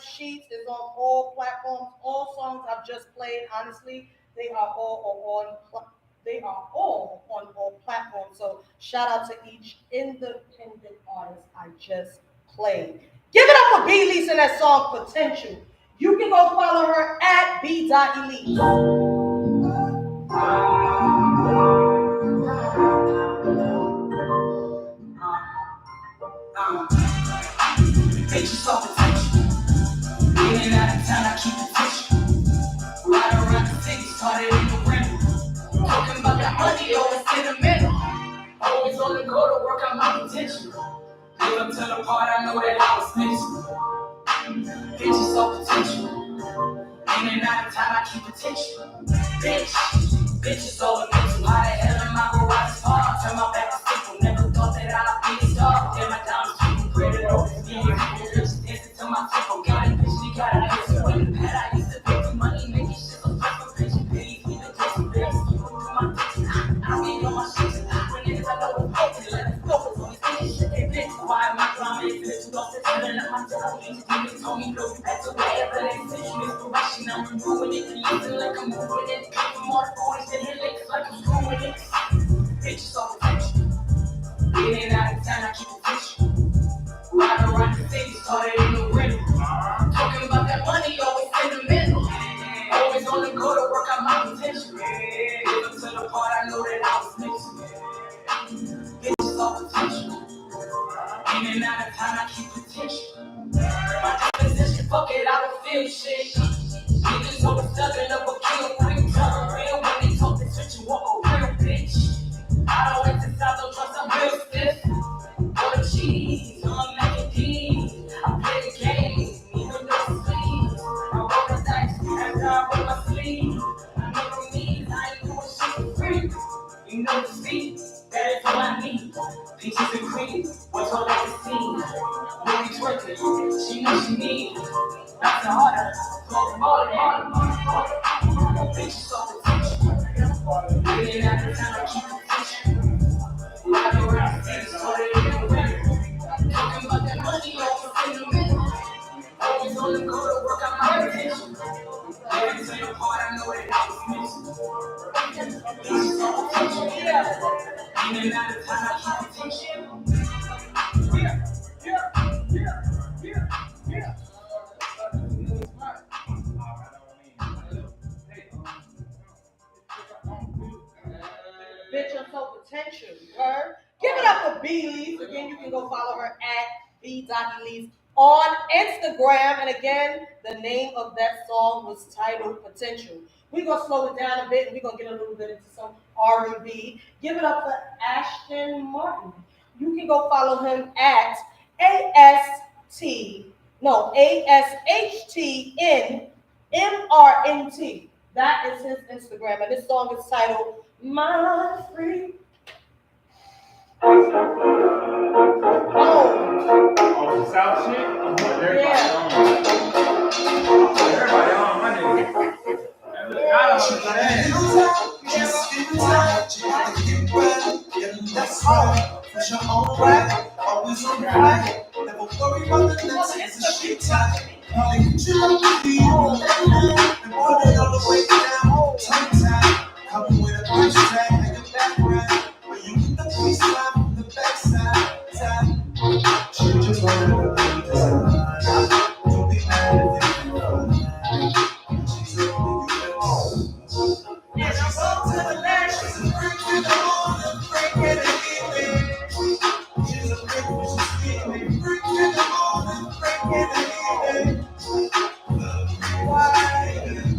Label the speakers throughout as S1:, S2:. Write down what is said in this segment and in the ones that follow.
S1: Sheets is on all platforms. All songs I've just played, honestly, they are all on all platforms. So shout out to each independent artist I just played. Give it up for B-Lise and that song Potential. You can go follow her at b.elite.
S2: Bitches off potential. In and out of town, I keep it pushing. Ride around the city, started in the winter. Talking about that money, always in the middle. Always on the go to work on my potential. Live up to the part, I know that I was missing. Bitches off potential. In and out of town, I keep attention. Bitches all in mental. How the hell am I garage far? Turn my back to simple. Never thought that I'd be a star. Damn, my diamonds keep graded over. Dancing to my tempo. Got it, bitch, you got it. I used to win the pad. I used to pay for money, making shit so fun for bitch. Pity, even just some bills. You put my bitch. I be on my shit. When niggas I know it's broken, let it go. It's only saying shit, they bitch. Why am I drama? It's bitch. You lost it, turning up my tail. You just give me, told me, no, you back to wherever they send you. Inspiration, I'm removing it. Listen like I'm moving it. From all the boys and hit licks like I'm screwing it. Bitches all attention. In and out of town, I keep attention. Ride around the city, started in the winter. Talking about that money, always in the middle. Always on the go to work on my potential. Live up to the part, I know that I was missing. Bitches all potential. In and out of town, I keep attention. My position, fuck it, I don't feel shit. Niggas always thugging up a kill, bring trouble real. When they talk, they switch and walk a real bitch. I don't exercise, don't trust, I'm real stiff. On the cheese, on mac and cheese. I play the game, even no sleep. I roll the dice, after I roll my sleeve. I know the needs, I ain't doing shit for free. You know the speed, that is all I need. Peaches and cream, what's all I can see? Movie twerking, she knows she needs. That's the harder, harder. Bitches off the tension. In and out of town, I keep it pushing. Ride around the city, started in the winter. Talking about that money, always in the middle. Always on the go to work on my attention. Living to the part, I know that I was missing. Bitches off the tension, yeah. In and out of town, I keep it pushing. Yeah.
S1: Bitch, I'm so potential. Her. Give it up for B-Lise. Again, you can go follow her at b.elise on Instagram. And again, the name of that song was titled Potential. We're going to slow it down a bit and we're going to get a little bit into some R&B. Give it up for Ashton Martin. You can go follow him at ASHTNMRNT. That is his Instagram. And this song is titled My Free.
S3: Oh, the South shit? Everybody on my nigga. I don't understand.
S2: swag, push your own rap, always on track. Never worry about the next, it's a shit time. Probably get you up to be on and put it all the way down. Tongue time, coming with a price tag and your background. When you get the piece line from the backside, time. She just wanted to be designer. Don't be mad if you feel she's a big and I'm up to the last. She's a freak in the morning, freak in the evening. She's a freak when she's scheming. Freak in the morning, freak in the evening. Why?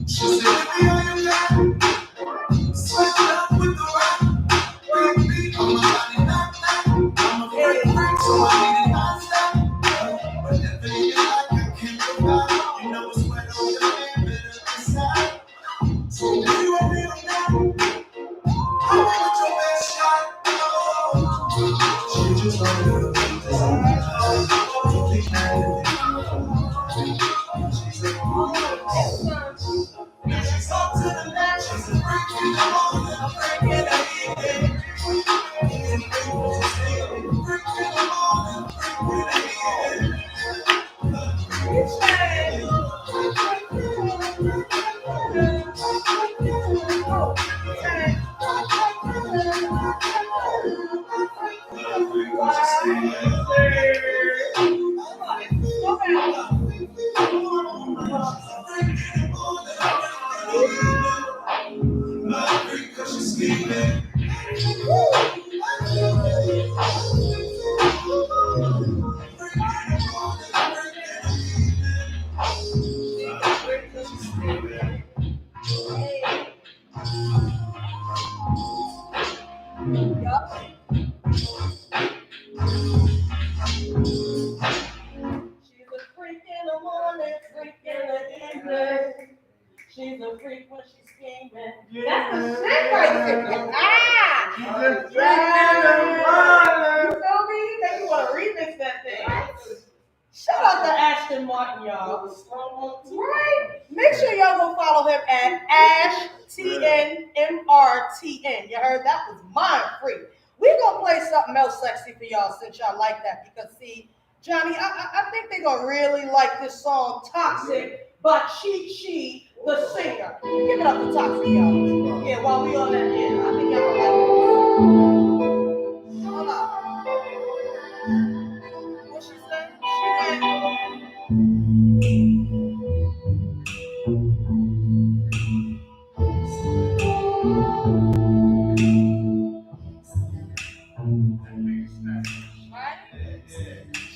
S2: She said, "Give me all you got." Switch it up with the rock. Big beat on my body, knock, knock. I'm a freak, freak, so I need it non-stop. Whatever you like, I can't provide. You know it's wet on the man, better decide. So if you want me on that, I'll be with your best shot. Oh. She just wanted to be designer. Don't be mad if you she's a and she's up to the match. She's a freak in the morning, a freak in the evening. She's a freak when she's sleeping. Freak in the morning, freak in the evening. Because she's sleeping.
S1: She's a freak in the morning, freak in the evening. She's a freak when she's scheming. That's the shit right there. Ah!
S3: She's a freak in the morning.
S1: You feel me? Make you want to remix that thing. Shout out to Ashton Martin, y'all. Right? Make sure y'all go follow him at AshTNMRTN. You heard that was mind free. We're gonna play something else sexy for y'all since y'all like that. Because see, Johnny, I think they're gonna really like this song Toxic by Chi, the singer. Give it up for Toxic, y'all. Yeah, while we on that end, I think y'all gonna like this. Hold on. What she said?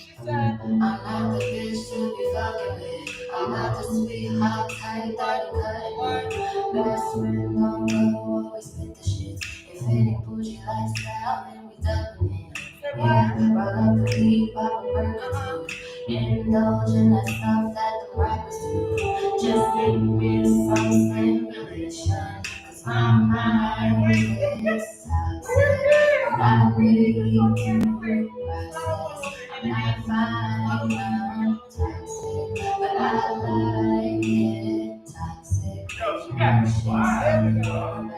S1: She said,
S2: I'm not the bitch to be fucking with. I'm not the sweetheart type that you cut. Best friend don't go, always spit the shit. If it ain't bougie lifestyle, then we dubbing it. Yeah, roll up the weed, pop a perk or two. Indulge in that stuff that the rappers do. Just give me some stimulation. Cause my mind is toxic. I really can process. And I find I'm toxic, but I like it toxic.
S3: Yo, she got me wild.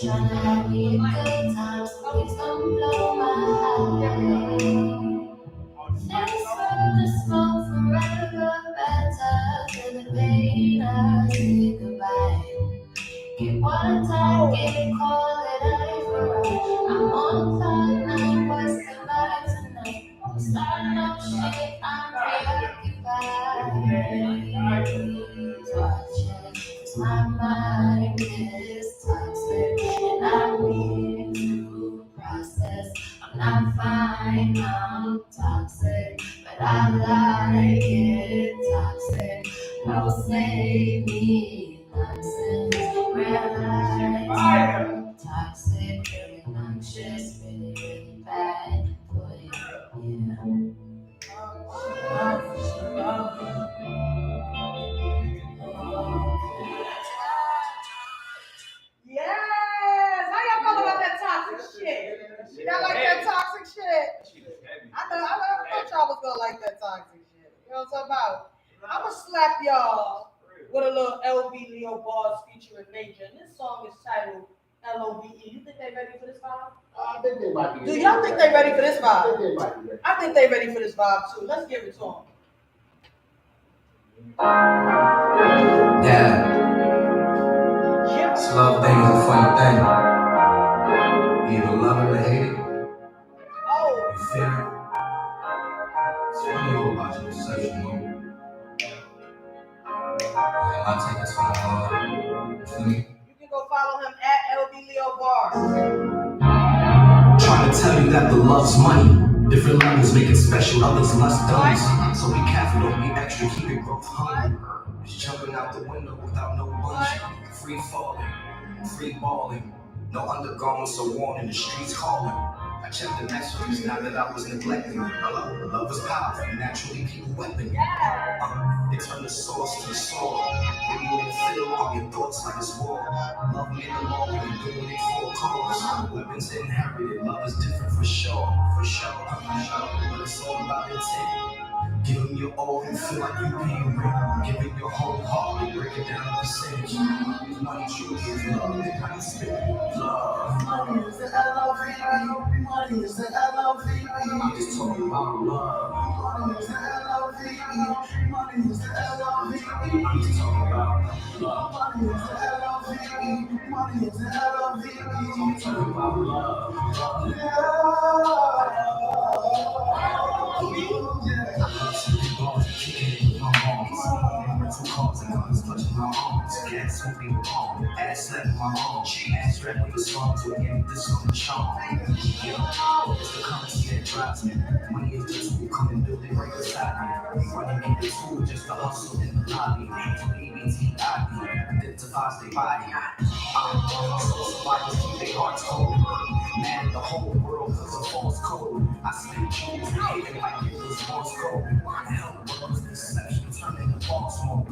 S2: Tryna have me a good time, so please don't blow my high. Thanks for the smoke forever, better than the pain. I say goodbye. Get one time, get it, call it over. I'm on cloud nine, what's the vibe tonight? I'm starting up shit, I'm preoccupied. Please watch it, 'cause my mind is toxic, and I need to process. I'm not fine, I'm toxic, but I like it toxic. No save me nonsense. Realize I'm toxic, really anxious, really, really bad for you. Yeah.
S1: Y'all like that toxic shit? I thought y'all was gonna like that toxic shit. You know what I'm talking about? I'ma slap y'all with a little LB Leo Bars featuring Major. And this song is titled LOVE. You think they ready for this vibe?
S4: I think they might be.
S1: Do y'all think they ready for this
S4: I think
S1: vibe?
S4: they might be ready.
S1: I think they ready for this vibe too. Let's give it to them.
S2: Yeah, this love thing is a funny thing. You either love it or hate it.
S1: Oh,
S2: You feel it. It's funny all about your perception, man. I take this from you feel me?
S1: you can go follow him at LB Leo Bars.
S2: Trying to tell you that the love's money. Different levels make it special, others less dummies. So be careful, don't be extra, keep it growth hungry. It's jumping out the window without no bungee. Free falling, free balling. No undergarments or worn in the streets calling. I checked the messages now that I was neglecting. Love is powerful, naturally people weapon. They turn the source to the sword. They need to fill all your thoughts like it's war. Love made the law, when you're doing it for a cause. Weapons inherited, love is different for sure. For sure, but it's all about intent. Give them your all and feel like you're paying rent. Give it your whole heart and break it down to percentage. Money truly is love, how you spend it. Love. Money is the L-O-V-E. Money is the L-O-V-E. I'm just talking about love. Money is the L-O-V-E. Money is the L-O-V-E. I'm just talking about love. Money is the L-O-V-E. Money is the L-O-V-E. I'm talking about love. Two cars and guns touching my arms. Gas moving wrong. Ass slapping my arm. Ass strapping the songs with him. This on the charm. Yeah, it's the currency that drives me. Money is the tool. Come and build it right beside me. Money ain't the tool, just the hustle in the lobby. ABTIB identifies their body. So survivors keep their hearts cold. Mad at the whole world cause of false code. I spend jewels behaving like it was false code. Hell, what was deception? Turning the false mode.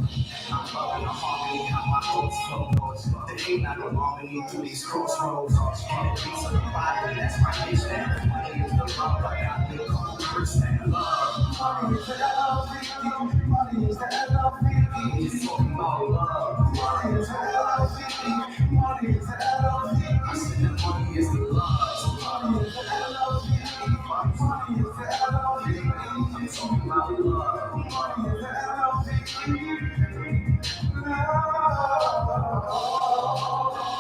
S2: I'm loving the harmony, how my thoughts flow. There ain't not a harmony through these crossroads. And it beats of the body, that's my bitch now. Money is the love, I got me a couple bricks now. Love. Money is the L-O-V-E. Money is the L-O-V-E. Just talking about love. Money is the L-O-V-E. Money is the L-O-V-E. I said that money is the love. Money is the L-O-V-E. Money is the L-O-V-E. I'm talking about love. Money is the L-O-V-E.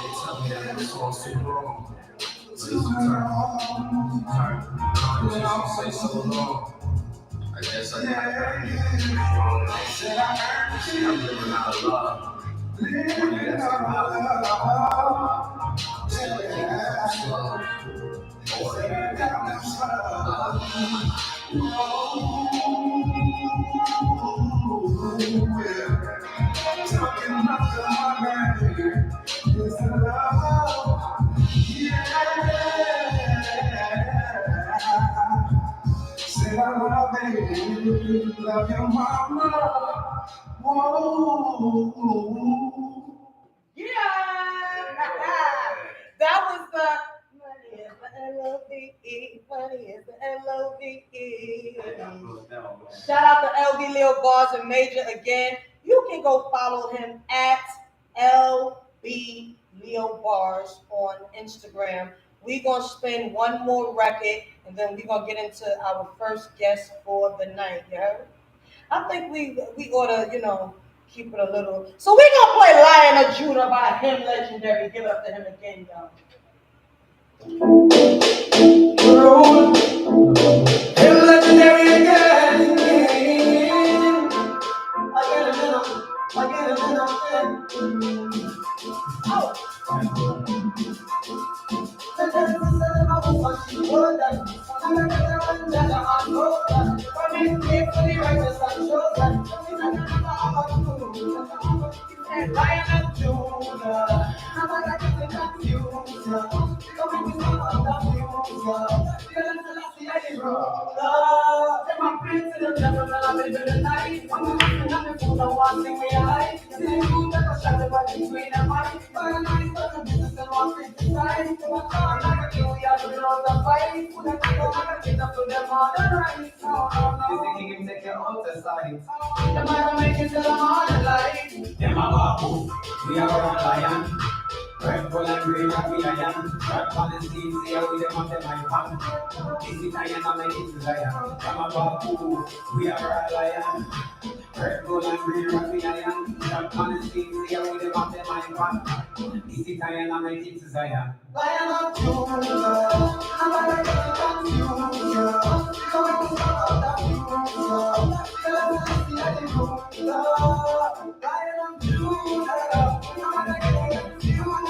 S2: They tell me that this song's too long. Please return. Just say so long. I guess I got I'm living out of love. Money that's about love. Still keep it slow. Or I'm slow. Talking about the money. It's the love. Say I love baby, love your mama. Whoa.
S1: Yeah. That was the money is the L-O-V-E. Money is the L-O-V-E. Shout out to LB Leo Bars and Major again. You can go follow him at LB Leo Bars on Instagram. We're going to spin one more record and then we're going to get into our first guest for the night. You heard? I think we ought to, keep it a little. So we're going to play Lion of Judah by him legendary. Give it up to him again, y'all.
S2: Him legendary again. out the fight. Put them together, get up to them all the right. This the king him take you out the sight. The man make you tell them all the light. Them a babu, we are a lion. Red, gold and green, and we are young. Red policies, see how we them on them like pan. This is Italian, and make it Zion. Them a babu, we are a lion. Red, gold and green, and we are young. Red policies, see how we them on them like pan. This is Italian, and make it Zion. Lion of Judah, I'm gonna get you confused. Come and stop up that future. Tell us to see how they do. Lion of Judah, I'm gonna get you confused.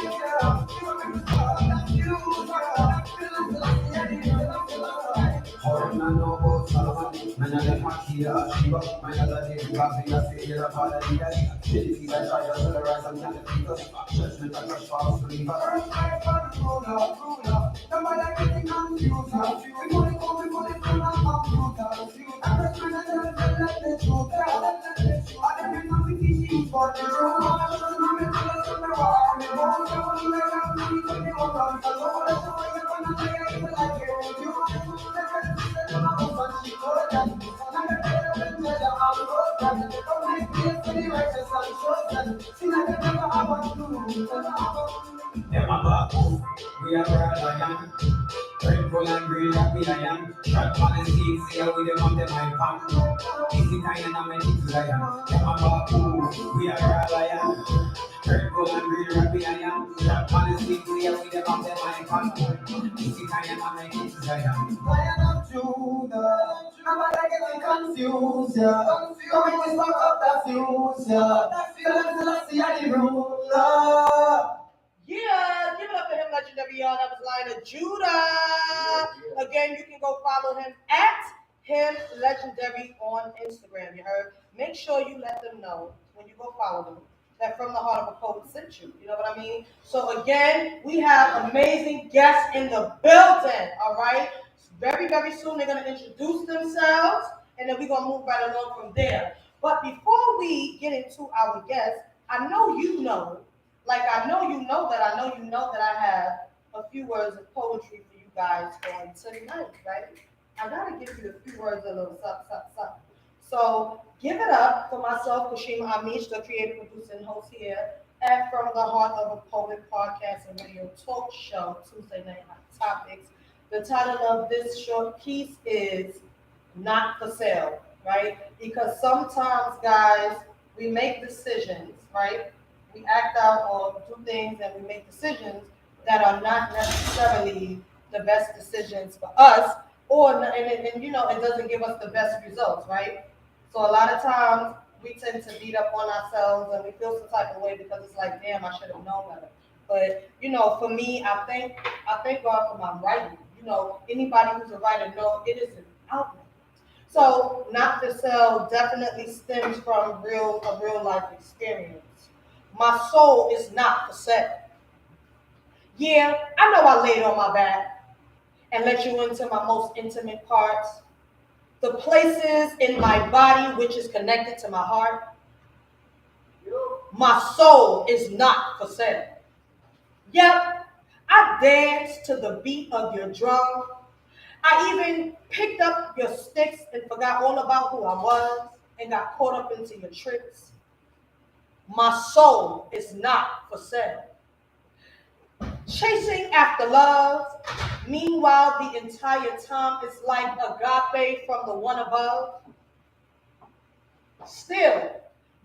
S2: We are lion. Red, gold and green, and we are young. Red policies, see how we them on them like pan. Easy time and make it lion. Them a babu, we are lion. Red, gold and green, and we are young. Red policies, see how we them on them like pan. Easy time and make it lion. Lion of Judah, I'm gonna get you confused, yeah. Come and stop up that fuse, yeah. Feel like see how the ruler.
S1: Yeah, give it up for him, legendary y'all. That was Lion of Judah. Again, you can go follow him at him legendary on Instagram. You heard? Make sure you let them know when you go follow them that From the Heart of a Poet sent you. You know what I mean? So again, we have amazing guests in the building. All right. Very, very soon they're gonna introduce themselves, and then we're gonna move right along from there. But before we get into our guests, I know you know. Like I know you know that I have a few words of poetry for you guys on tonight, right? I gotta give you a few words, a little something. So give it up for myself, Kashima Amish, the creative producer and host here at From the Heart of a Poet podcast and radio talk show, Tuesday Night Hot Topics. The title of this short piece is Not for Sale, right? Because sometimes, guys, we make decisions, right? We act out or do things and we make decisions that are not necessarily the best decisions for us, or and you know it doesn't give us the best results, right? So a lot of times we tend to beat up on ourselves and we feel some type of way because it's like, damn, I should have known better. But you know, for me, I thank God for my writing. You know, anybody who's a writer knows it is an outlet. So not to sell definitely stems from a real life experience. My soul is not for sale. Yeah, I know I laid on my back and let you into my most intimate parts, the places in my body which is connected to my heart. My soul is not for sale. Yep, I danced to the beat of your drum. I even picked up your sticks and forgot all about who I was and got caught up into your tricks. My soul is not for sale. Chasing after love, meanwhile the entire time it's like agape from the one above. Still,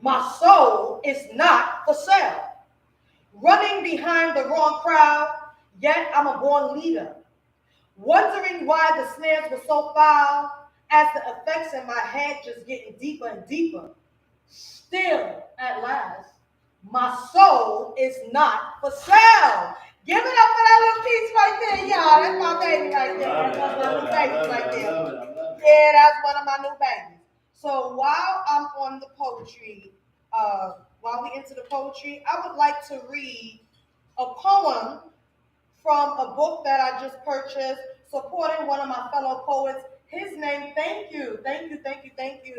S1: my soul is not for sale. Running behind the wrong crowd, yet I'm a born leader. Wondering why the snares were so foul, as the effects in my head just getting deeper and deeper. Still, at last, my soul is not for sale. Give it up for that little piece right there, y'all. That's my baby right there. That's one of my new babies right there. Yeah, that's one of my new babies. So while I'm on the poetry, while we into the poetry, I would like to read a poem from a book that I just purchased, supporting one of my fellow poets. His name, thank you.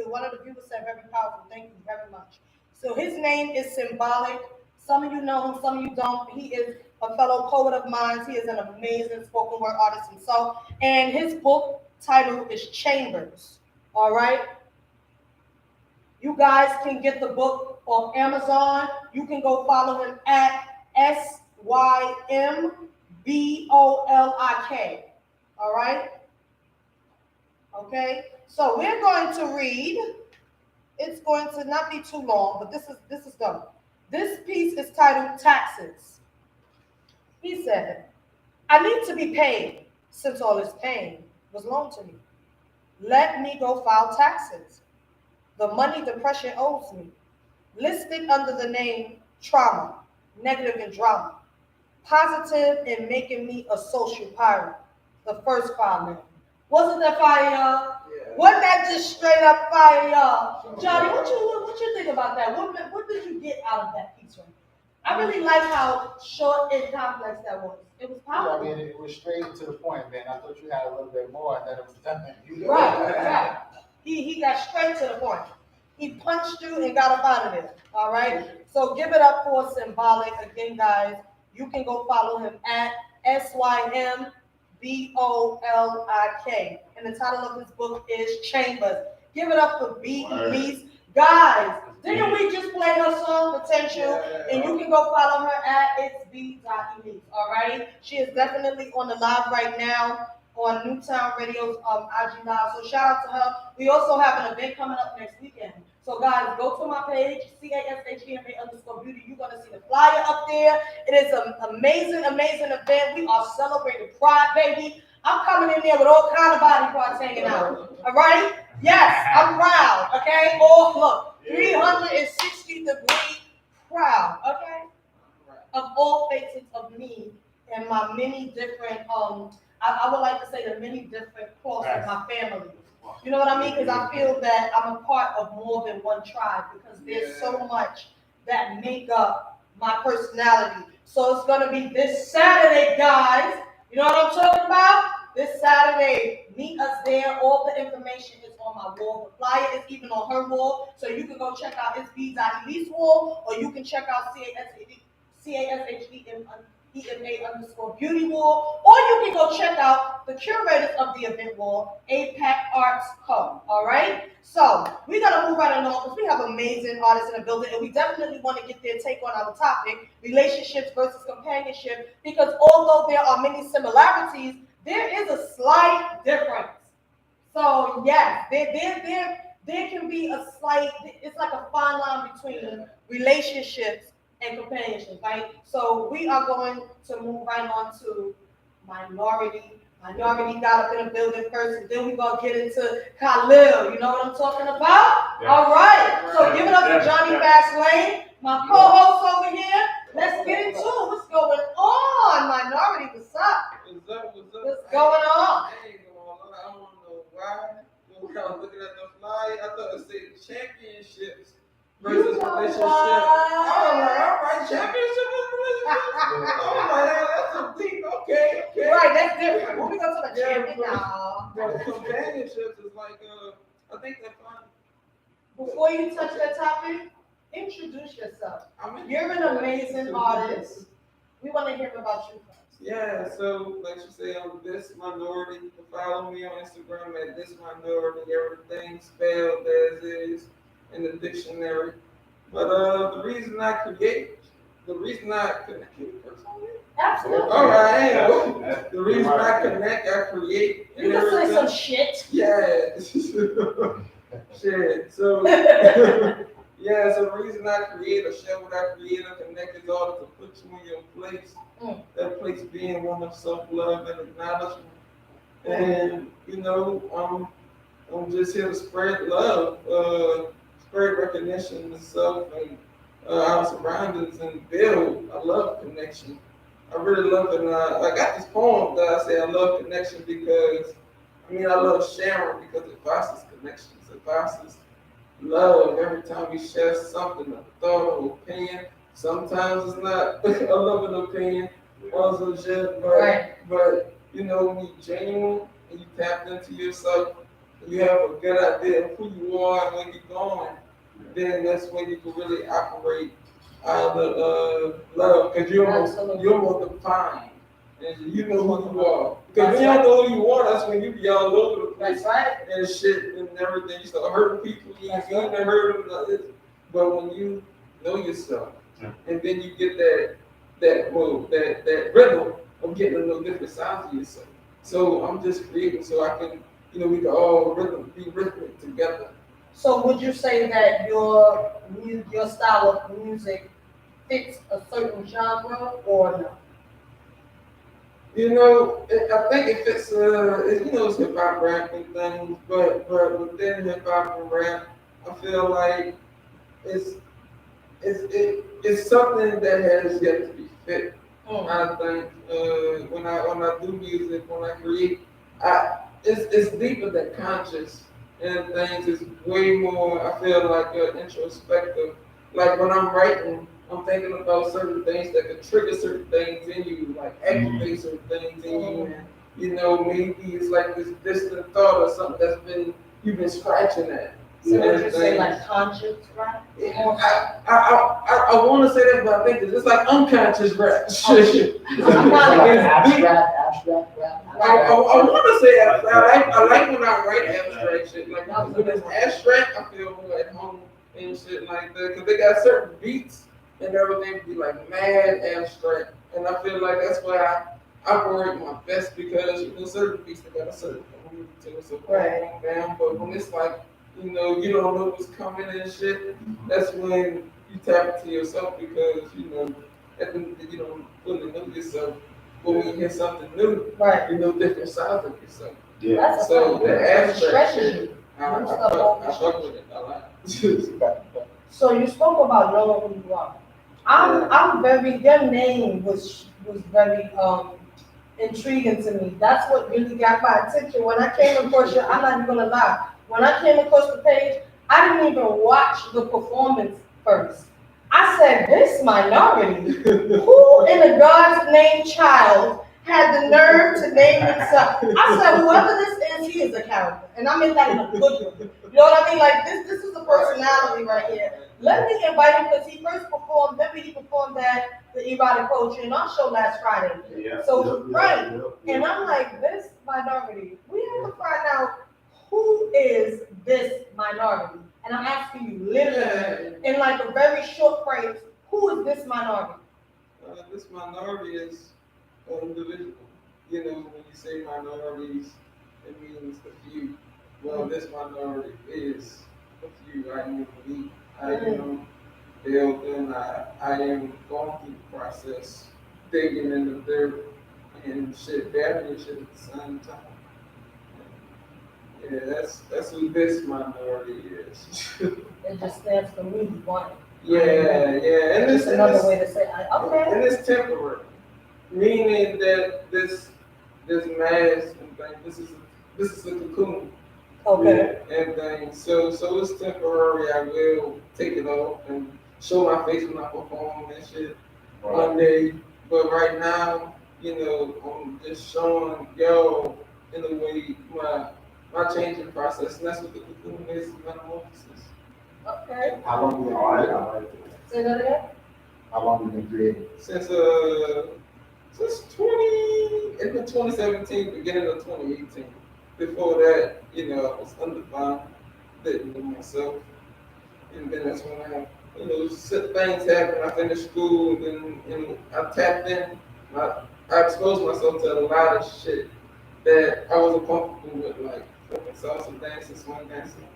S1: One of the viewers said very powerful. Thank you very much. So his name is Symbolic. Some of you know him, some of you don't. He is a fellow poet of mine. He is an amazing spoken word artist himself. And his book title is Chambers. All right. You guys can get the book off Amazon. You can go follow him at SYMBOLIK. All right? Okay? So we're going to read. It's going to not be too long, but this is done. This piece is titled Taxes. He said, I need to be paid since all this pain was loaned to me. Let me go file taxes. The money depression owes me, listed under the name trauma, negative and drama, positive in making me a social pirate. The first file name. Wasn't that fire, y'all?
S3: Yeah.
S1: Wasn't that just straight up fire, y'all? Johnny, what you think about that? What did you get out of that piece right? I really like how short and complex that was. It was powerful.
S4: I mean, it was straight to the point, man. I thought you had a little bit more, and then it was done.
S1: Right. He got straight to the point. He punched you and got up out of there. All right. So give it up for Symbolic again, guys. You can go follow him at SYMBOLIK, and the title of his book is Chambers. Give it up for B. Elise, guys. Didn't we just play her song Potential? And you can go follow her at it's B.Elise. All right. She is definitely on the live right now on Newtown Radio's IG Live. So shout out to her. We also have an event coming up next weekend. So guys, go to my page, CASHGMA_beauty. You're gonna see the flyer up there. It is an amazing event. We are celebrating Pride, baby. I'm coming in there with all kind of body parts hanging out. All right? Yes, I'm proud. Okay. Oh, look, 360-degree proud. Okay. Of all faces of me and my many different I would like to say the many different cross of my family. You know what I mean? Because I feel that I'm a part of more than one tribe because there's so much that make up my personality. So it's going to be this Saturday, guys. You know what I'm talking about? This Saturday, meet us there. All the information is on my wall. The flyer is even on her wall. So you can go check out his B.Elise wall, or you can check out CASHGMA_beauty wall, or you can go check out the curators of the event wall, APAC Arts Co. All right? So we're going to move right along because we have amazing artists in the building, and we definitely want to get their take on our topic, relationships versus companionship, because although there are many similarities, there is a slight difference. So yes, there can be a slight, it's like a fine line between relationships and companionship, right? So we are going to move right on to minority. Minority got up in the building first, and then we're going to get into Khalil. You know what I'm talking about? Yeah. All right. So give it up to Johnny Fastlane, my co-host over here. Let's get into it. What's going on, Minority? What's up? What's going on?
S3: I ain't going on. I don't know why. When I was looking at the flyer, I thought it said championships versus relationship. I was like, all right, championship versus relationship. Oh my God, that's a deep. Okay.
S1: Right, that's different. When we go to the champion now.
S3: But companionships is like, I think that's fun.
S1: Before you touch that topic, introduce yourself. You're an amazing artist. We want to hear about you first.
S3: Yeah, so like you say, I'm this minority. You can follow me on Instagram at this minority. Everything spelled as is in the dictionary. But the reason I connect.
S1: Absolutely.
S3: All right. The reason I connect, I create.
S1: You can say some shit.
S3: Yeah. Shit. So. Yeah, so the reason I create or share what I create or connect is all to put you in your place. That place being one of self-love and acknowledgement. And, you know, I'm just here to spread love, spread recognition of self and our surroundings and build. I love connection. I really love it. And I got this poem that I say I love connection because, I love sharing because it fosters connections. It fosters love every time we share something, a thought or opinion. Sometimes it's not a loving opinion, also just, but you know, when you're genuine and you tap into yourself, and you have a good idea of who you are and where you're going, then that's when you can really operate out of love, because
S1: Absolutely.
S3: you're more defined, and you know who you are. Because
S1: That's
S3: when you
S1: right.
S3: don't know who you are, that's when you be all over the place
S1: That's right.
S3: and shit and everything. You start hurting people, you
S1: That's
S3: even
S1: right.
S3: hurt them. But when you know yourself, and then you get that rhythm of getting to know different sides of yourself. So I'm just creating so I can, we can all be rhythmic together.
S1: So would you say that your style of music fits a certain genre or no?
S3: I think it fits, it's hip hop rap and things, but within hip hop and rap, I feel like it's it's something that has yet to be fit. I think when I do music, when I create, it's deeper than conscious and things. It's way more. I feel like introspective. Like when I'm writing, I'm thinking about certain things that could trigger certain things in you, like activate certain things in you, and maybe it's like this distant thought or something you've been scratching at.
S1: So would you say like conscious rap?
S3: I want to say that, but I think it's like unconscious rap.
S4: Abstract rap.
S3: I want to say I like when I write abstract shit. Like when it's abstract, I feel more at home and shit like that. Because they got certain beats and everything be like mad abstract. And I feel like that's why I operate my best because certain beats they got a certain music to it. So
S1: right.
S3: Down. But when it's like, you don't know what's coming and shit, that's when you tap into yourself because, at the you don't fully know yourself. But when you hear something new,
S1: right.
S3: you know different sides of yourself.
S4: Yeah.
S1: That's
S3: so the abstract shit, I fuck with it a lot.
S1: So you spoke about knowing who you are. I'm very, your name was very intriguing to me. That's what really got my attention. When I came across you, I'm not even gonna lie. When I came across the page, I didn't even watch the performance first. I said, this minority, who in a God's name child had the nerve to name himself? I said, whoever this is, he is a character. And I meant that in a good way. You know what I mean? Like, this is a personality right here. Let me invite him because he first performed, remember he performed at the Erotic Poetry in our show last Friday.
S4: Yeah.
S1: So, right. And I'm like, this minority, we have to find out who is this minority? And I'm asking you literally in like a very short phrase, who is this minority?
S3: This minority is individual. When you say minorities, it means the few. Well, this minority is a few. I am me. I am built and I am going through the process, digging in the dirt and shit, battling shit at the same time. Yeah, that's who this minority is.
S1: It just stands for me, one.
S3: Yeah, and
S1: it's another way to say it. Okay.
S3: And it's temporary, meaning that this mask and thing, this is a cocoon.
S1: Okay.
S3: And things. So it's temporary. I will take it off and show my face when I perform and shit one day. But right now, I'm just showing y'all in a way my changing process, and that's what the cocoon is, metamorphosis.
S1: Okay.
S4: How long have you been creating?
S1: Say that again?
S4: How long have you been creating?
S3: Since 2017, beginning of 2018. Before that, I was undefined, didn't know myself. And then that's when things happened. I finished school, and I tapped in. I exposed myself to a lot of shit that I wasn't comfortable with, like fucking salsa dancing, swing dancing,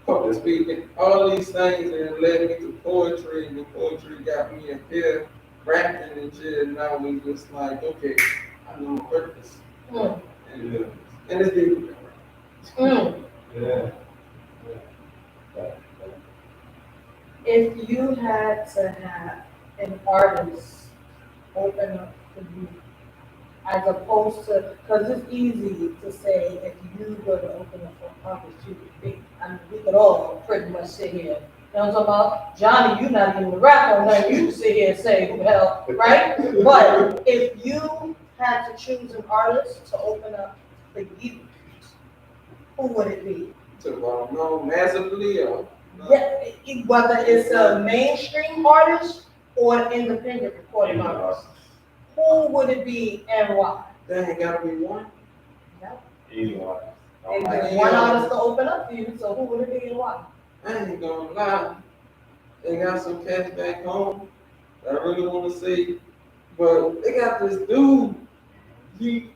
S3: public speaking, all these things, and it led me to poetry, and the poetry got me up here rapping and shit, and now we just like, okay, I know my purpose. And it's deep.
S1: Yeah. If you had to have an artist open up for you, as opposed to, because it's easy to say if you were to open up for an artist, you would be, we could all pretty much sit here. You know what I'm talking about? Johnny, you're not even a rapper, nothing. You can sit here and say, well, right? But if you had to choose an artist to open up for you, who would it be?
S3: So, massively or?
S1: Yeah, whether it's a mainstream artist or an independent recording artist, who would it be and why?
S3: There ain't gotta be one.
S5: Anyone.
S1: And there's one artist to open up to you, so who would it be and why?
S3: I ain't gonna lie. They got some cats back home that I really wanna see. But they got this dude. You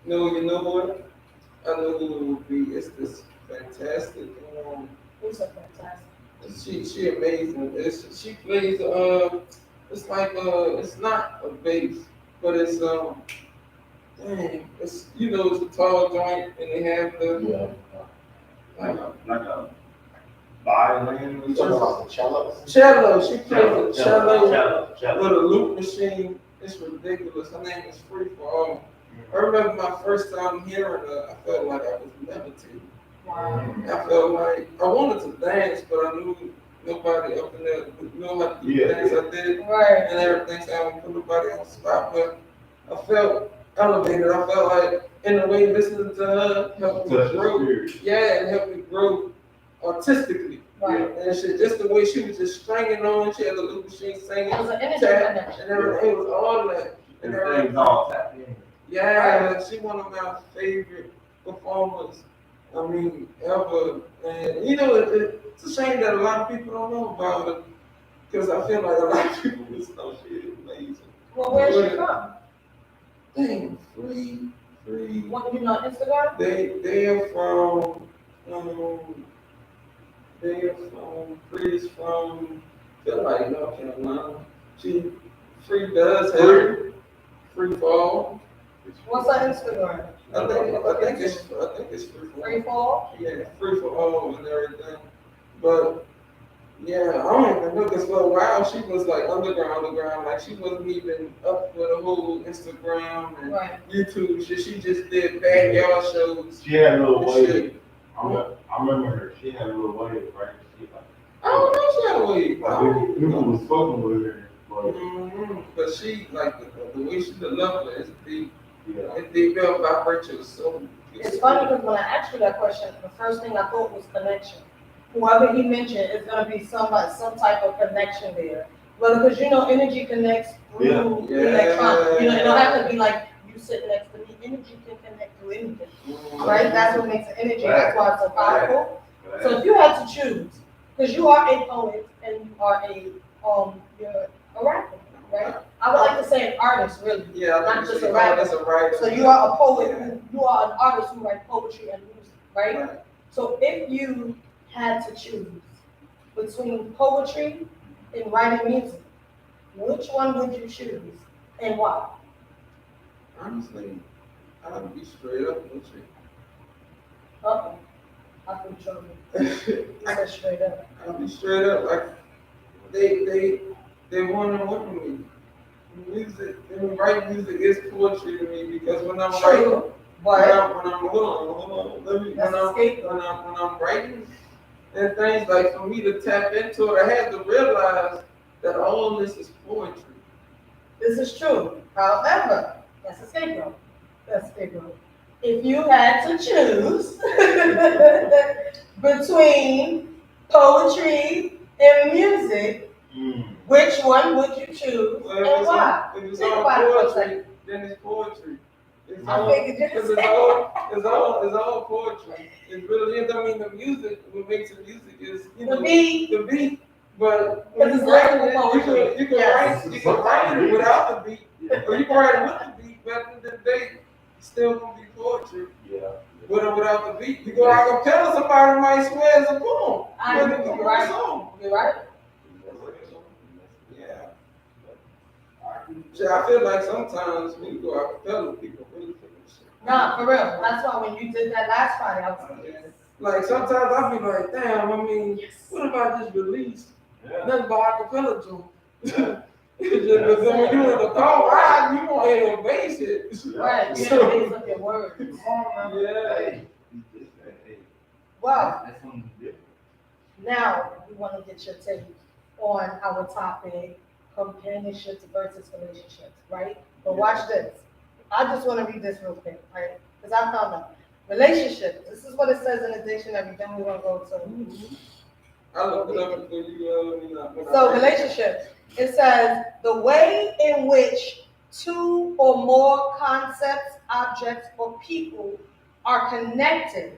S3: know what? I know who it would be. It's this fantastic.
S1: Who's so fantastic?
S3: She amazing. She plays it's like it's not a bass, but it's dang, it's it's a tall joint and they have the
S5: Like a violin.
S4: You talking about the cello?
S3: cello. She plays the cello
S5: Cello.
S3: with a loop machine. It's ridiculous. Her name is Free for All. I remember my first time hearing her, I felt like I was levitating.
S1: Wow.
S3: I felt like I wanted to dance, but I knew nobody up in there would know how to do the dance I did.
S1: Right.
S3: And everything, so I wouldn't put nobody on the spot. But I felt elevated. I felt like, in a way, listening to her helped me grow. Yeah, it helped me grow artistically.
S1: Right.
S3: And shit, just the way she was just stringing on, she had the loop machine singing,
S1: It was an energy
S3: tap,
S1: connection.
S3: and everything. It was all that. And everything. Yeah, she one of my favorite performers. I mean, ever. And it's a shame that a lot of people don't know about her, because I feel like a lot of people just know she is amazing.
S1: Well, where's she from?
S3: Dang, free.
S1: What, you know, Instagram?
S3: They're from Free is from feel like North Carolina. Free does have free fall.
S1: What's her Instagram?
S3: I think it's free fall.
S1: Free fall?
S3: Yeah, free for all and everything. But yeah, I don't even know, because for a while she was like underground. Like she wasn't even up for the whole Instagram and
S1: Right.
S3: YouTube shit. She just did backyard shows.
S5: She had a little
S3: and
S5: wave.
S3: shit.
S5: I remember her. She had a little wave, right?
S3: I don't know she had a wave.
S5: People was fucking with her.
S3: But she, like, the way she delivered it is deep.
S5: Yeah.
S3: It's deep, very vibrate so.
S1: It's funny because when I asked you that question, the first thing I thought was connection. Whoever he mentioned is going to be some type of connection there. Well, because energy connects through electronics. It don't have to be like you sit next to me. Energy can connect through anything, right? That's what makes it energy. That's why it's so powerful. So if you had to choose, because you are a poet and you are you're a rapper, right? I would like to say an artist, really.
S3: Yeah,
S1: not just a rapper.
S3: That's a writer.
S1: So you are a poet. You are an artist who writes poetry and music, right? So if you had to choose between poetry and writing music, which one would you choose and why?
S3: Honestly, I would be straight up with you.
S1: Uh-oh. I feel trouble. You said straight up.
S3: I'll be straight up. Like they want to work with me. Music, writing music is poetry to me, because when I'm writing, when I'm writing and things, like, for me to tap into it, I had to realize that all this is poetry.
S1: This is true. However, that's a scapegoat. If you had to choose between poetry and music, which one would you choose and why?
S3: If it's all poetry, then it's poetry. It's all poetry. It really is. I mean, the music, what makes the music is,
S1: the beat.
S3: But when you write it, you can write it without the beat, or you can write it with the beat. But at the end of the day, it's still gonna be poetry.
S5: Yeah.
S3: With or without the beat, you go acapella, somebody might swear it's a poem.
S1: You're right. You're right.
S3: Yeah. I feel like sometimes when you go acapella, people really feel shit.
S1: Nah, for real. That's why when you did that last Friday, I was like,
S3: like, sometimes I be like, damn, I mean, what if I just released nothing but acapella joint? Because when you're in the car ride, you want to hear bass shit.
S1: right, you have to base up your words.
S3: Yeah.
S1: Well, now we want to get your take on our topic, companionships versus relationships, right? But watch this. I just want to read this real quick, right? Because I found out. Relationships, this is what it says in the dictionary, then we're going to go to.
S3: I looked it up before you
S1: So relationships, It says the way in which two or more concepts, objects, or people are connected,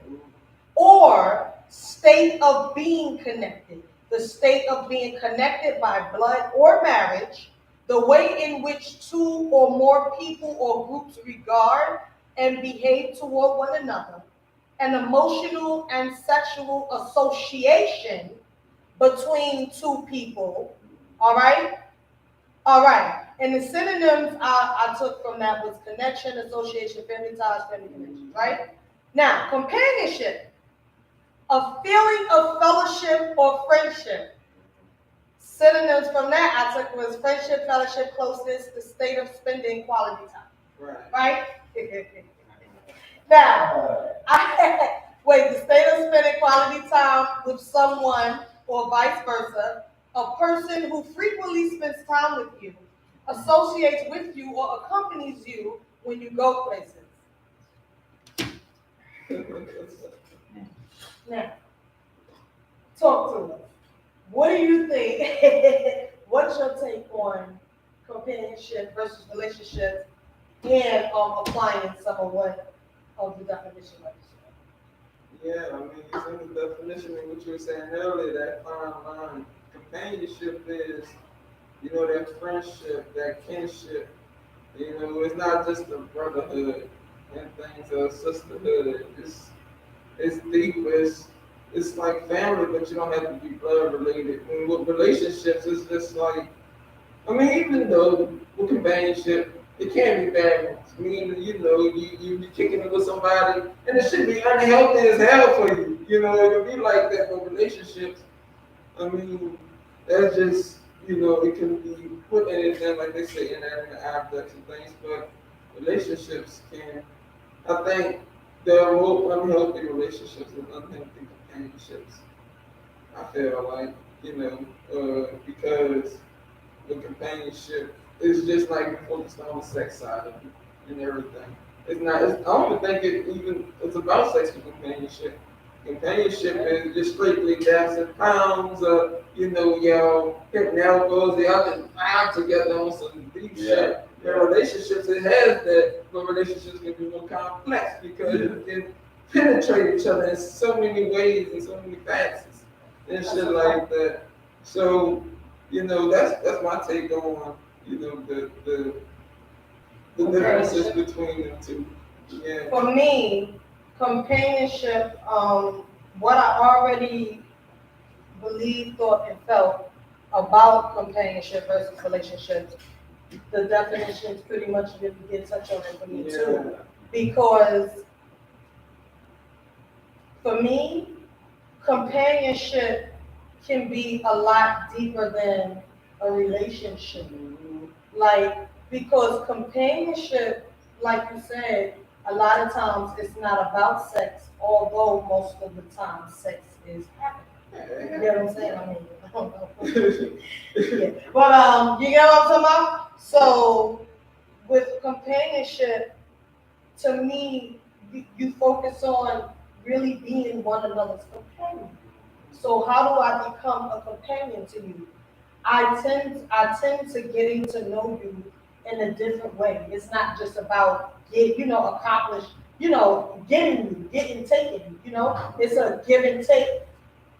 S1: or state of being connected. The state of being connected by blood or marriage, the way in which two or more people or groups regard and behave toward one another, an emotional and sexual association between two people. All right? All right. And the synonyms I took from that was connection, association, family ties, family connection, right? Now, companionship, a feeling of fellowship or friendship. Synonyms from that I took was friendship, fellowship, closeness, the state of spending quality time. Right? Now, wait, the state of spending quality time with someone or vice versa, a person who frequently spends time with you, associates with you, or accompanies you when you go places. Now, talk to us. What do you think? What's your take on companionship versus relationships and applying some of what of the definition of this?
S3: Yeah, I mean, it's in the definition of what you were saying earlier, that fine line. Companionship is, that friendship, that kinship. It's not just a brotherhood and things, or a sisterhood. It's deep. It's like family, but you don't have to be blood related. And with relationships, it's just like, I mean, even though with companionship, it can be bad ones. I mean, you be kicking it with somebody, and it should be unhealthy as hell for you. It can be like that with relationships. I mean, that's just, it can be put anything, like they say, inanimate objects and things, but relationships can, I think, there are more unhealthy relationships than unhealthy companionships. I feel like, because the companionship is just like focused on the sex side of it and everything. It's not. I don't think it's about sexual companionship. Companionship is just strictly dabs and pounds, y'all hitting elbows, y'all just vibe together on some deep shit. In relationships, it has that, but relationships can be more complex because you can penetrate each other in so many ways and so many facets and shit like that. So, that's my take on, the differences between the two. Yeah.
S1: For me, companionship, what I already believed, thought, and felt about companionship versus relationships, the definitions pretty much did touch on it for me too. Because for me, companionship can be a lot deeper than a relationship. Like, because companionship, like you said, a lot of times it's not about sex, although most of the time sex is happening. You get what I'm saying? I mean, I don't know. Yeah. But you get what I'm talking about? So with companionship, to me, you focus on really being one another's companion. So how do I become a companion to you? I tend to getting to know you in a different way. It's not just about accomplish, getting taken, It's a give and take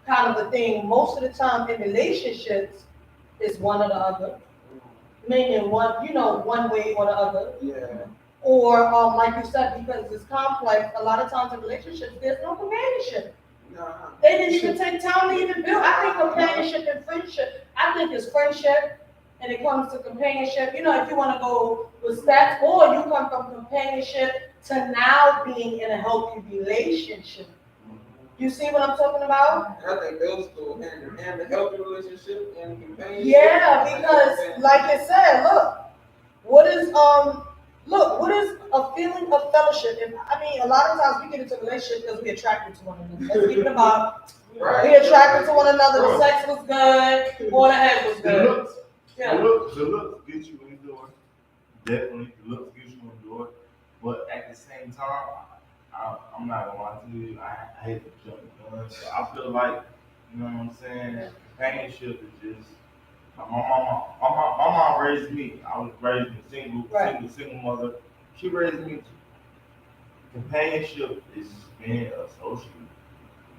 S1: kind of a thing. Most of the time in relationships, it's one or the other. Meaning one way or the other.
S3: Yeah.
S1: Or like you said, because it's complex, a lot of times in relationships, there's no companionship. They didn't even take time to even build. I think companionship and friendship, I think it's friendship and it comes to companionship. If you want to go with stats, or you come from companionship to now being in a healthy relationship. You see what I'm talking about?
S3: I think those go hand in hand, the healthy relationship and companionship.
S1: Yeah, because like I said, what is a feeling of fellowship? A lot of times we get into a relationship because we're attracted to one another. Let's keep it about.
S3: Right.
S1: We're attracted to one another. The sex was good, or the head was good.
S5: The looks get you in the door. Definitely, the looks get you in the door. But at the same time, I'm not gonna lie to you. I hate to jump the gun. So I feel like, you know what I'm saying? Companionship is just My mom raised me. I was raised a single mother. She raised me. Companionship is being a associate.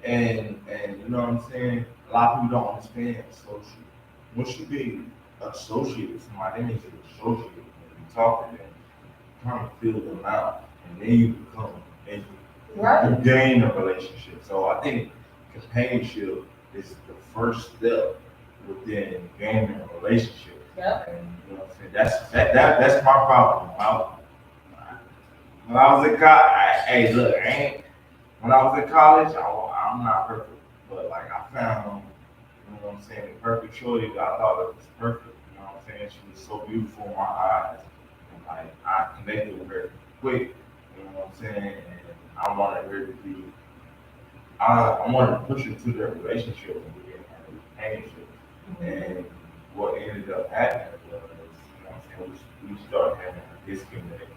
S5: And you know what I'm saying? A lot of people don't understand associate. Once you be associate with somebody, that means you're associate. When you talk to them, you kind of feel them out. And then you become, and you gain a relationship. So I think companionship is the first step within gaining a relationship.
S1: Yep.
S5: And you know what I'm saying? That's my problem. When I was in college, when I was in college, I'm not perfect, but like I found, you know what I'm saying, the perfect shorty that I thought it was perfect. You know what I'm saying? She was so beautiful in my eyes, and like I connected with her quick. You know what I'm saying? And I wanted her to be. I wanted to push her to their relationship and we didn't have a companionship. And what ended up happening was, you know what I'm saying, we started having a disconnect.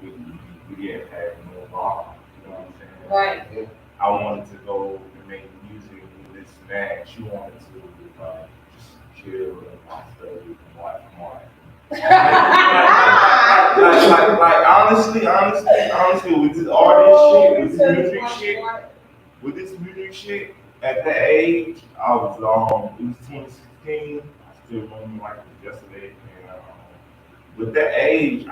S5: We didn't have no bond. You know what I'm saying?
S1: Right.
S5: I wanted to go and make music and this and that. And she wanted to just chill and watch study and watch more. Honestly, with this artist shit, with this music shit, at that age, I was it was 2016. I still remember like it was yesterday. And with that age,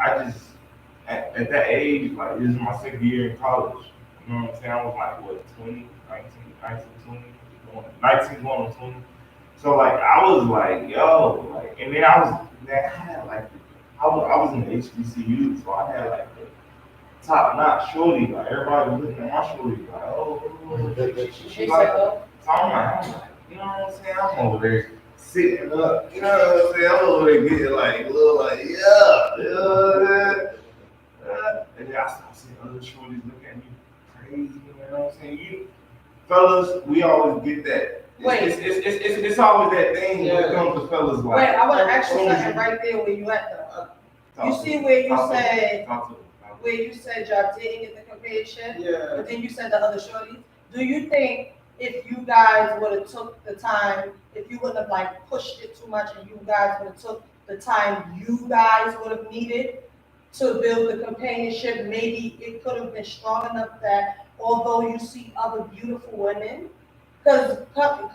S5: at that age, like this is my second year in college. You know what I'm saying? I was like, what, 20, 19 going on 20. So like, I was like, yo, like, and then I had like, I was in the HBCU, so I had like the top notch shorty. Like everybody was looking at my shorty, like, oh, she like, so I'm like, you know what I'm saying? I'm over there sitting up, you know what I'm saying? I'm over there getting like, a little like, yeah, you know what I'm saying? And then I started seeing other shorties look at me crazy, you know what I'm saying? You fellas, we always get that. It's always that thing when it comes to fellas like.
S1: Wait, I want to ask you something right there where you at though. You see where you said y'all didn't get the companionship, but then you said the other shorties. Do you think if you guys would have took the time, if you wouldn't have like pushed it too much, and you guys would have took the time you guys would have needed to build the companionship, maybe it could have been strong enough that although you see other beautiful women, because the purpose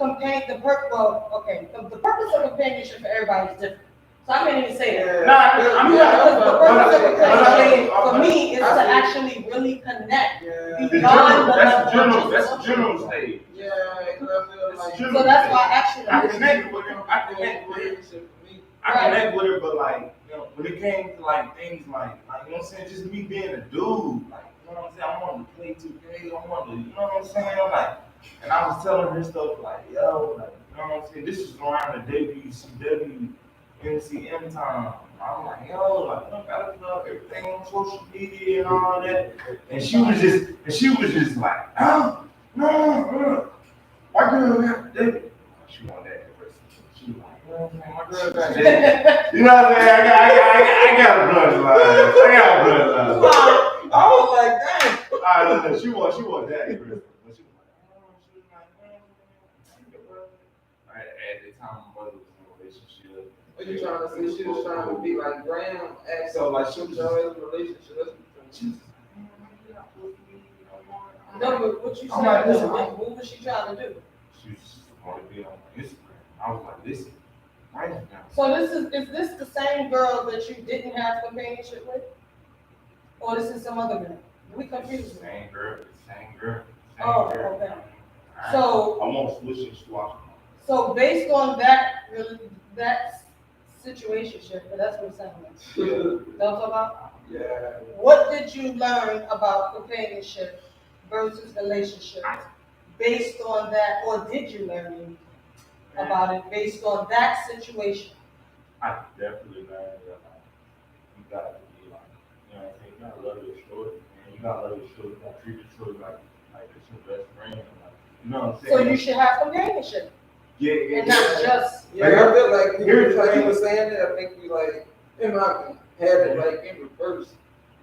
S1: of companionship for everybody is different. So I can't even say that. The purpose of companionship for me is to actually really connect beyond the level.
S5: That's the general stage.
S1: So that's why actually
S5: I connect with her. I connect with her, but like, you know, when it came to like things like you know what I'm saying, just me being a dude, like, you know what I'm saying, I wanted to play 2K, I wanted to, you know what I'm saying, like, and I was telling her stuff like, yo, like, you know what I'm saying, this is around the WCW, NCM time. I'm like, yo, like, you know, gotta put up everything on social media and all that, and she was just like, oh, no, my girl got David. She wanted that. She was like, you know what I'm saying, my girl got David. You know what I'm saying? I got a bloodline.
S3: I was like, dang.
S5: She was that. But she was like, at the time, my mother was in a relationship.
S3: What you trying to say? She was trying to be like Graham, act so like she was always in a relationship.
S1: No, but what you said, what was she trying to do?
S5: She just wanted to be on Instagram. I was like, listen, right now.
S1: So is this the same girl that you didn't have companionship with? Or this is some other girl? We confused.
S5: Same girl.
S1: Okay. So
S5: I won't switch and swap.
S1: So based on that situationship, but that's what it sounds like. Don't talk about?
S3: Yeah.
S1: What did you learn about companionship versus relationship based on that, or did you learn anything about it based on that situation?
S5: I definitely learned that you gotta be like, you know what I'm saying, you gotta love your shorty, man. You gotta love your shorty, you gotta treat your shorty like it's your best friend. Like, you know what I'm saying?
S1: So you should have companionship.
S5: Yeah.
S1: And not just.
S3: Yeah, I feel like he was saying that. I think we like, in my opinion, had it like in reverse.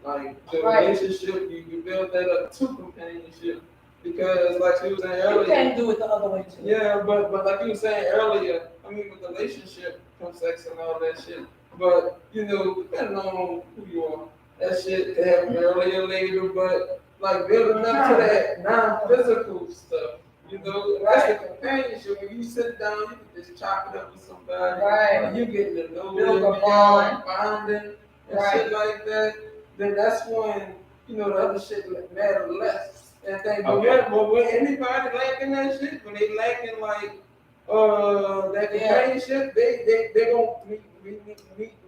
S3: Like the relationship, you build that up to companionship, Because like she was saying
S1: You
S3: earlier.
S1: can do it the other way too.
S3: Yeah, but like you were saying earlier, I mean, with relationship comes sex and all that shit. But you know, depending on who you are, that shit can happen earlier or later. But like building up to that non-physical stuff, you know, that's the companionship. When you sit down, you can just chop it up with somebody,
S1: Right.
S3: and you getting to know
S1: Build
S3: them,
S1: a bond.
S3: bonding and
S1: Right.
S3: shit like that. Then that's when you know the other shit matter less. And thing, but when anybody lacking that shit, when they lacking like that companionship, they gonna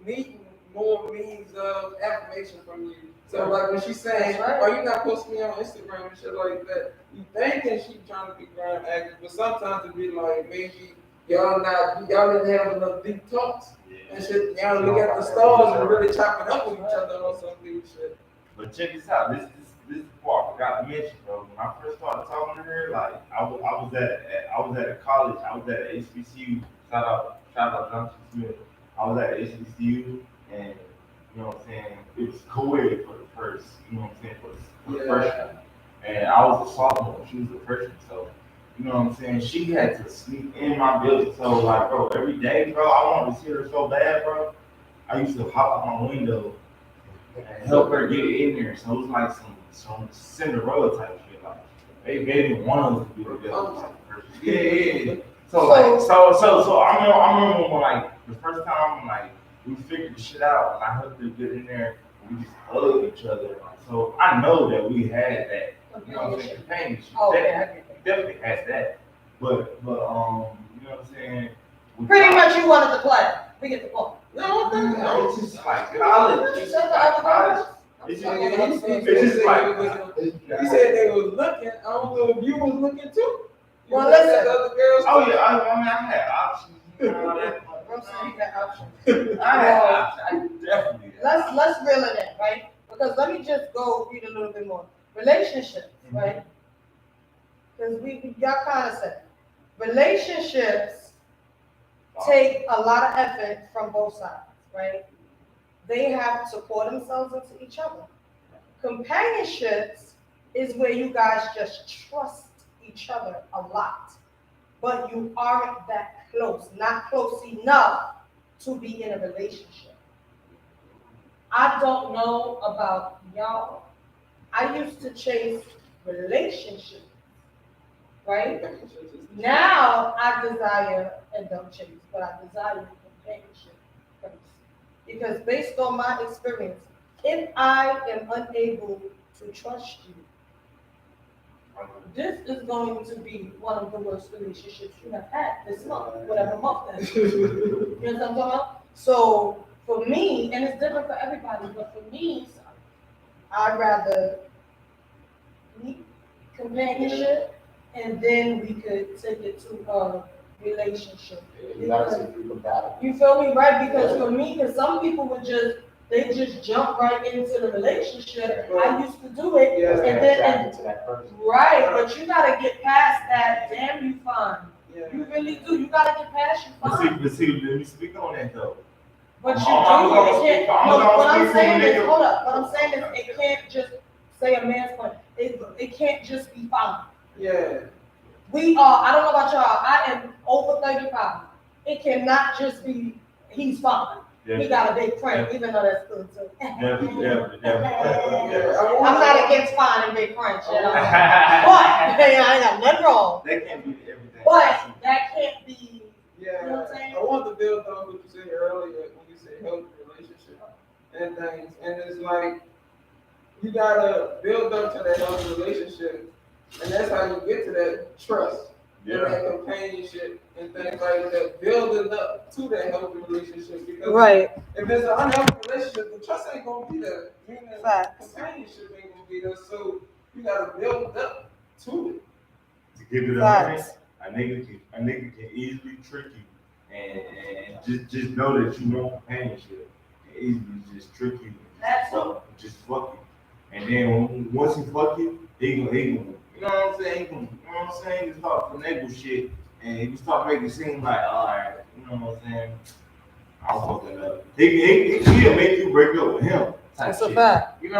S3: need more means of affirmation from you. So like when she's saying, "Are you not posting me on Instagram and shit like that?" You thinking she trying to be gram active, but sometimes it be like maybe y'all didn't have enough deep talks and shit. Y'all look at the stars and really chopping up with each other on some deep shit.
S5: But check this out. This is the part I forgot to mention, bro. When I first started talking to her, like I was at a college. I was at a HBCU. Shout out Johnson Smith. I was at a HBCU, and you know what I'm saying. It was co-ed for the first. You know what I'm saying for the freshman. And I was a sophomore. She was a freshman. So you know what I'm saying. She had to sleep in my building. So like, bro, every day, bro, I wanted to see her so bad, bro. I used to hop out my window and help her get in there. So it was like some Cinderella type shit. Like they didn't want us to be together. Yeah. So I remember when like the first time like we figured the shit out and I helped her get in there and we just hugged each other. So I know that we had that. You know what I'm saying? Companionship. Definitely has that. But you know what I'm saying?
S1: Pretty much you wanted to play. We get the point.
S5: No, it's just like college.
S1: You said the other girls?
S5: It's
S3: just like he said they was looking. I don't know if you was looking too.
S1: Well, listen.
S3: The other girls.
S5: Oh yeah, I mean I had options. You know that.
S1: I'm saying you got options.
S5: I had options. I definitely.
S1: Let's reel it in, right? Because let me just go read a little bit more. Relationships, right? Because y'all kind of said relationships take a lot of effort from both sides, right? They have to pour themselves into each other. Companionships is where you guys just trust each other a lot, but you aren't that close, not close enough to be in a relationship. I don't know about y'all. I used to chase relationships, right? Now I desire, and don't chase, but I desire companionship first. Because based on my experience, if I am unable to trust you, this is going to be one of the worst relationships you have had this month, whatever month that is. You know what I'm talking about? So for me, and it's different for everybody, but for me, I'd rather meet companionship and then we could take it to a relationship.
S4: You gotta see if you're compatible.
S1: You feel me, right? Because for me, because some people would just jump right into the relationship. I used to do it, and
S4: To that person.
S1: right, but you gotta get past that. Damn, you fine. You really do. You gotta get past you fine.
S5: But see, let me speak on that though.
S1: But you
S5: I'm
S1: do.
S5: gonna
S1: It
S5: speak-
S1: can't.
S5: I'm
S1: No,
S5: gonna
S1: what I'm
S5: speak from
S1: saying
S5: a
S1: is,
S5: nigga.
S1: hold up. What I'm saying is, it can't just say a man's point. It can't just be fine.
S3: Yeah.
S1: We are. I don't know about y'all. I am over 35. It cannot just be he's fine. He got a big friend, even though that's good too.
S5: Definitely.
S1: I'm not against fine and big friends, you know. But hey, I ain't got nothing wrong.
S5: That can't be everything.
S1: But that can't be.
S3: Yeah,
S1: You know what I'm saying?
S3: I want to build on what you said earlier when you said healthy relationship and things. And it's like, you gotta build up to that healthy relationship. And that's how you get to that trust and that companionship and things like that. Building up to that healthy relationship. Because if it's an unhealthy relationship, the trust ain't gonna be there. Meaning companionship ain't gonna be there. So you gotta build up to it.
S5: To give it a nigga can easily trick you and just know that you want companionship. Can easily just trick you. Just fuck you. And then once he fuck you, he gonna, you know what I'm saying? You know what I'm saying? He start finagle shit and he start making it seem like, alright, you know what I'm saying? I'm fucking up. He'll make you break up with him.
S1: That's a fact.
S5: You know